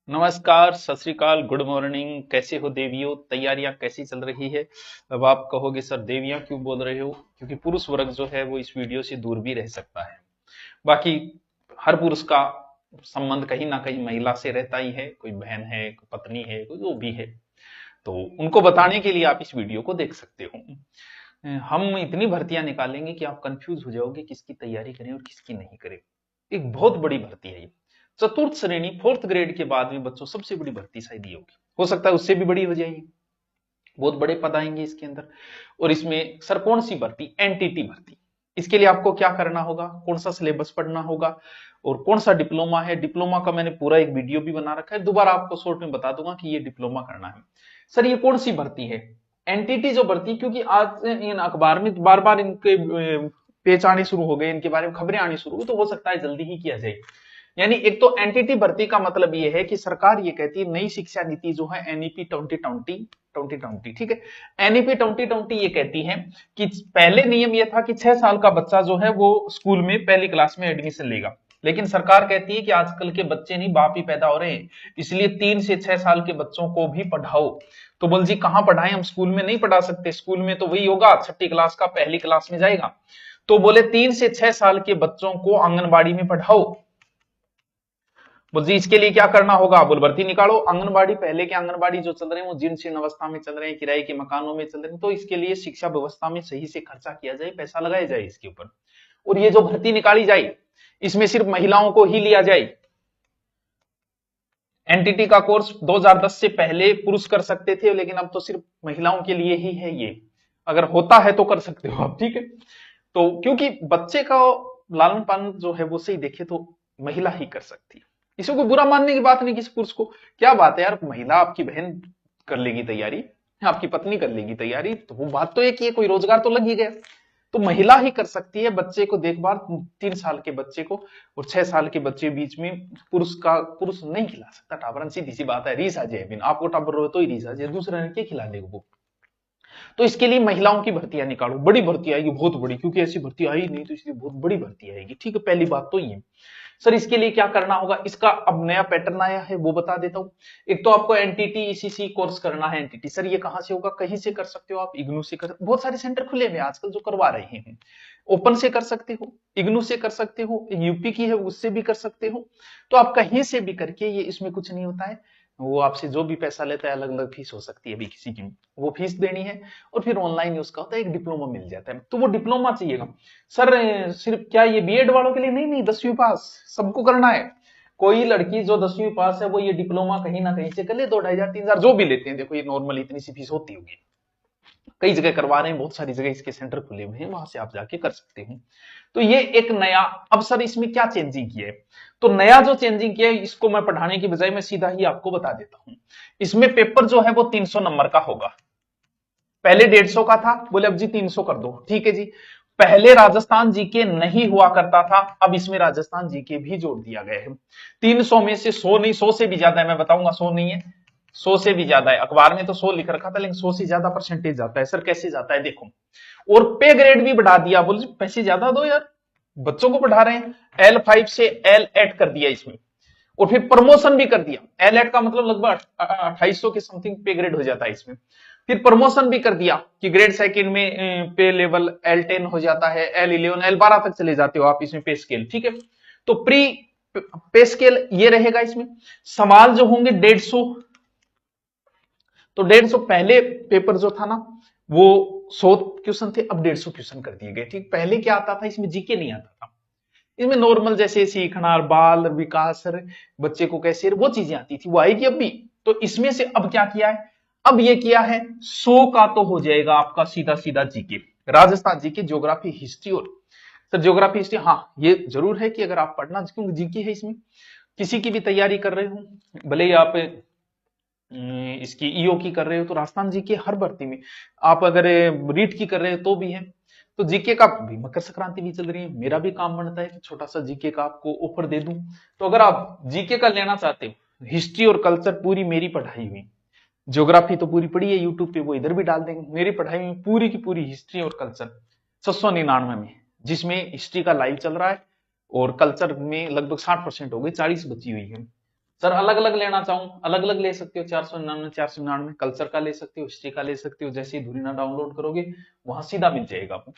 नमस्कार, सत श्री अकाल, गुड मॉर्निंग। कैसे हो देवियों? तैयारियां कैसी चल रही है? अब आप कहोगे सर देवियां क्यों बोल रहे हो? क्योंकि पुरुष वर्ग जो है वो इस वीडियो से दूर भी रह सकता है। बाकी हर पुरुष का संबंध कहीं ना कहीं महिला से रहता ही है, कोई बहन है, कोई पत्नी है, कोई जो भी है। तो उनको बताने के लिए आप इस वीडियो को देख सकते हो। हम इतनी भर्तियां निकालेंगे कि आप कंफ्यूज हो जाओगे किसकी तैयारी करें और किसकी नहीं करें। एक बहुत बड़ी भर्ती है ये। चतुर्थ श्रेणी फोर्थ ग्रेड के बाद में बच्चों सबसे बड़ी भर्ती शायद ये होगी, हो सकता है उससे भी बड़ी हो जाएगी। बहुत बड़े पद आएंगे इसके अंदर। और इसमें सर कौन सी भर्ती? एनटीटी भर्ती। इसके लिए आपको क्या करना होगा, कौन सा सिलेबस पढ़ना होगा और कौन सा डिप्लोमा है। डिप्लोमा का मैंने पूरा एक वीडियो भी बना रखा है, दोबारा आपको शॉर्ट में बता दूंगा कि ये डिप्लोमा करना है। सर ये कौन सी भर्ती है? एनटीटी जो भर्ती, क्योंकि आज इन अखबार में बार बार इनके पेज आने शुरू हो गए, इनके बारे में खबरें आनी शुरू हो, तो हो सकता है जल्दी ही किया जाए। यानी एक तो एनटीटी भर्ती का मतलब ये है कि सरकार ये कहती है नई शिक्षा नीति जो है एनईपी 2020, ठीक है। एनईपी 2020 ये कहती है कि पहले नियम ये था कि 6 साल का बच्चा जो है वो स्कूल में पहली क्लास में एडमिशन लेगा, लेकिन सरकार कहती है कि आजकल के बच्चे नहीं बाप ही पैदा हो रहे हैं, इसलिए 3 से 6 साल के बच्चों को भी पढ़ाओ। तो बोल जी कहां पढ़ाएं, हम स्कूल में नहीं पढ़ा सकते, स्कूल में तो वही होगा, छठी क्लास का पहली क्लास में जाएगा। तो बोले 3 से 6 साल के बच्चों को आंगनबाड़ी में पढ़ाओ। बोल जी इसके लिए क्या करना होगा? बोल भर्ती निकालो। आंगनबाड़ी, पहले के आंगनबाड़ी जो चल रहे हैं वो जीर्ण शीर्ण अवस्था में चल रहे हैं, किराए के मकानों में चल रहे हैं, तो इसके लिए शिक्षा व्यवस्था में सही से खर्चा किया जाए, पैसा लगाया जाए इसके ऊपर। और ये जो भर्ती निकाली जाए इसमें सिर्फ महिलाओं को ही लिया जाए। एनटीटी का कोर्स 2010 से पहले पुरुष कर सकते थे, लेकिन अब तो सिर्फ महिलाओं के लिए ही है ये। अगर होता है तो कर सकते हो आप, ठीक है। तो क्योंकि बच्चे का लालन पालन जो है वो सही देखे तो महिला ही कर सकती है, किसी को बुरा मानने की बात नहीं, किसी पुरुष को। क्या बात है यार, महिला आपकी बहन कर लेगी तैयारी, आपकी पत्नी कर लेगी तैयारी, तो वो बात तो एक ही है, कोई रोजगार तो लग ही गया। तो महिला ही कर सकती है बच्चे को देखभाल, 3 साल के बच्चे को और 6 साल के बच्चे बीच में पुरुष नहीं खिला सकता टाबरन, सीधी सी बात है। रीस आ जाए, बिन आपको टाबर हो तो ही रीस आ जाए, दूसरे ने क्या खिला देगा वो। तो इसके लिए महिलाओं की भर्तियां निकालो, बड़ी भर्ती आएगी, बहुत बड़ी, क्योंकि ऐसी भर्ती आई नहीं तो इसलिए बहुत बड़ी भर्ती आएगी, ठीक है। पहली बात तो ये। सर इसके लिए क्या करना होगा, इसका अब नया पैटर्न आया है वो बता देता हूं। एक तो आपको एनटीटी ईसीसी कोर्स करना है। एनटीटी सर ये कहां से होगा? कहीं से कर सकते हो आप, इग्नू से कर, बहुत सारे सेंटर खुले हुए आजकल जो करवा रहे हैं। ओपन से कर सकते हो, इग्नू से कर सकते हो, यूपी की है उससे भी कर सकते हो। तो आप कहीं से भी करके, ये इसमें कुछ नहीं होता है। वो आपसे जो भी पैसा लेता है, अलग अलग फीस हो सकती है अभी किसी की, वो फीस देनी है। और फिर ऑनलाइन उसका होता है, एक डिप्लोमा मिल जाता है, तो वो डिप्लोमा चाहिएगा। सर सिर्फ क्या ये बीएड वालों के लिए? नहीं नहीं, 10वीं पास सबको करना है। कोई लड़की जो 10वीं पास है वो ये डिप्लोमा कहीं ना कहीं से कर ले, 2-2,500-3,000 जो भी लेते हैं, देखो ये नॉर्मल इतनी सी फीस होती होगी। कई जगह करवा रहे हैं, बहुत सारी जगह इसके सेंटर खुले हुए हैं, वहां से आप जाके कर सकते हो। तो ये एक नया। अब सर इसमें क्या चेंजिंग किया है? तो नया जो चेंजिंग किया है, इसको मैं पढ़ाने की बजाय मैं सीधा ही आपको बता देता हूं। इसमें पेपर जो है वो 300 नंबर का होगा। पहले 150 का था, बोले अब जी 300 कर दो, ठीक है जी। पहले राजस्थान जीके नहीं हुआ करता था, अब इसमें राजस्थान जीके भी जोड़ दिया गया है। 300 में से 100 नहीं, 100 से भी ज्यादा है, मैं बताऊंगा 100 नहीं है, 100 से भी ज्यादा है। अखबार में तो 100 लिख रखा था, लेकिन 100 से ज्यादा परसेंटेज जाता है। सर कैसे जाता है देखो। और पे ग्रेड भी बढ़ा दिया, बोले पैसे ज्यादा दो यार, बच्चों को पढ़ा रहे हैं। L5 से L8 कर दिया इसमें। और फिर प्रमोशन भी कर दिया। L8 का मतलब लगभग 2800 के समथिंग पे ग्रेड हो जाता है इसमें। फिर प्रमोशन भी कर दिया कि ग्रेड सेकंड में पे लेवल L10 हो जाता है, L11 L12 तक चले जाते हो आप इसमें पे स्केल, ठीक है। तो प्री पे स्केल ये रहेगा इसमें। सवाल जो होंगे 150, तो 150 पहले पेपर जो था ना वो 100 क्वेश्चन थे, अब 150 क्वेश्चन कर दिए गए, ठीक। पहले क्या आता था इसमें? जीके नहीं आता था इसमें, नॉर्मल जैसे सीखना, बाल विकास, बच्चे को कैसे, वो चीजें आती थी, वो आएगी अब भी। तो इसमें से अब क्या किया है? अब ये किया है 100 का तो हो जाएगा आपका सीधा सीधा GK, Rajasthan GK, geography, history. और सर ज्योग्राफी हिस्ट्री, हाँ ये जरूर है कि अगर आप पढ़ना, क्योंकि जीके है इसमें, किसी की भी तैयारी कर रहे हो, भले ही आप इसकी ईओ की कर रहे हो तो राजस्थान जीके हर भर्ती में, आप अगर रीट की कर रहे हो तो भी है। तो जीके का भी, मकर संक्रांति भी चल रही है, मेरा भी काम बनता है कि छोटा सा जीके का आपको ऑफर दे दूं। तो अगर आप जीके का लेना चाहते हो, हिस्ट्री और कल्चर पूरी मेरी पढ़ाई हुई, ज्योग्राफी तो पूरी पढ़ी है यूट्यूब पे, वो इधर भी डाल देंगे, मेरी पढ़ाई में पूरी की पूरी हिस्ट्री और कल्चर 799 में, जिसमें हिस्ट्री का लाइव चल रहा है और कल्चर में लगभग 60% हो गई, 40 बची हुई है। सर अलग अलग लेना चाहूं, अलग अलग ले सकते हो, 499 499, कल्चर का ले सकते हो, हिस्ट्री का ले सकते हो, जैसे ही धुरीना डाउनलोड करोगे वहां सीधा मिल जाएगा आपको।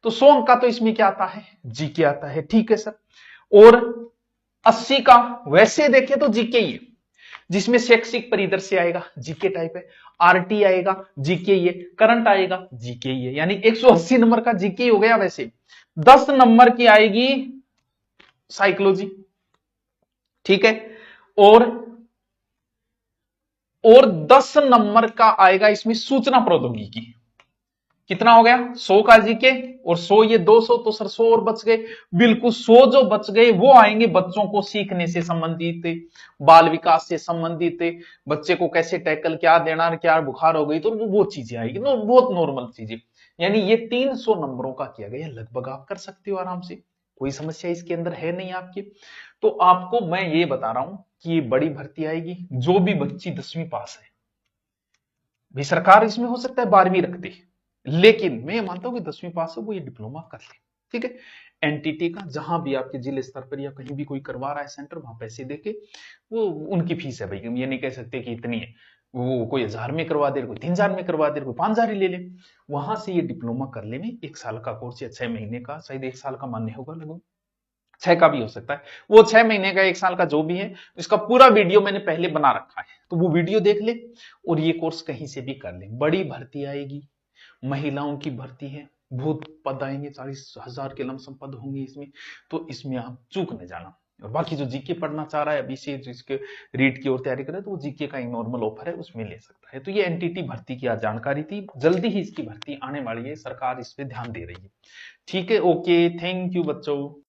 तो 100 अंक का तो इसमें क्या आता है, जीके आता है, ठीक है सर। और 80 का वैसे देखे तो जीके ही है, जिसमें शैक्षिक परिदृश्य आएगा जीके टाइप है, आरटी आएगा जीके ही है, करंट आएगा जीके ही है, यानी 180 नंबर का जीके हो गया। वैसे 10 नंबर की आएगी साइकोलॉजी, ठीक है, और 10 नंबर का आएगा इसमें सूचना प्रौद्योगिकी। कितना हो गया, 100 का जीके और 100 ये 200, तो सर 100 और बच गए, बिल्कुल 100 जो बच गए वो आएंगे बच्चों को सीखने से संबंधित, बाल विकास से संबंधित, बच्चे को कैसे टैकल, क्या देना, क्या बुखार हो गई तो वो चीजें आएगी, बहुत नॉर्मल चीजें। यानी ये 300 नंबरों का किया गया, लगभग आप कर सकते हो आराम से, कोई समस्या इसके अंदर है नहीं आपकी। तो आपको मैं ये बता रहा हूं कि ये बड़ी भर्ती आएगी, जो भी बच्ची 10वीं पास है, भी सरकार इसमें हो सकता है 12वीं रखती, लेकिन मैं मानता हूं कि 10वीं पास है वो ये डिप्लोमा कर ले, ठीक है। एनटीटी का जहां भी आपके जिले स्तर पर या कहीं भी कोई करवा रहा है सेंटर, वहां पैसे देके वो उनकी फीस है भाई, हम ये नहीं कह सकते कि इतनी है, वो कोई 1000 में करवा दे, कोई 3000 में करवा दे, कोई 5000 ही ले ले, वहां से ये डिप्लोमा कर ले में 1 साल का कोर्स या 6 महीने का, शायद 1 साल का मान्य होगा, लगभग 6 का भी हो सकता है, वो 6 महीने का 1 साल का जो भी है, इसका पूरा वीडियो मैंने पहले बना रखा है, तो वो वीडियो देख ले और ये कोर्स कहीं से भी कर ले। बड़ी भर्ती आएगी, महिलाओं की भर्ती है, बहुत पद आएंगे, 40,000 के लमसम पद होंगे इसमें, तो इसमें आप चूक न जाना। और बाकी जो जीके पढ़ना चाह रहा है अभी से, जिसके रीट की ओर तैयारी करे, तो वो जीके का एक नॉर्मल ऑफर है, उसमें ले सकता है। तो ये एनटीटी भर्ती की आज जानकारी थी, जल्दी ही इसकी भर्ती आने वाली है, सरकार इस पे ध्यान दे रही है, ठीक है। ओके, थैंक यू बच्चों।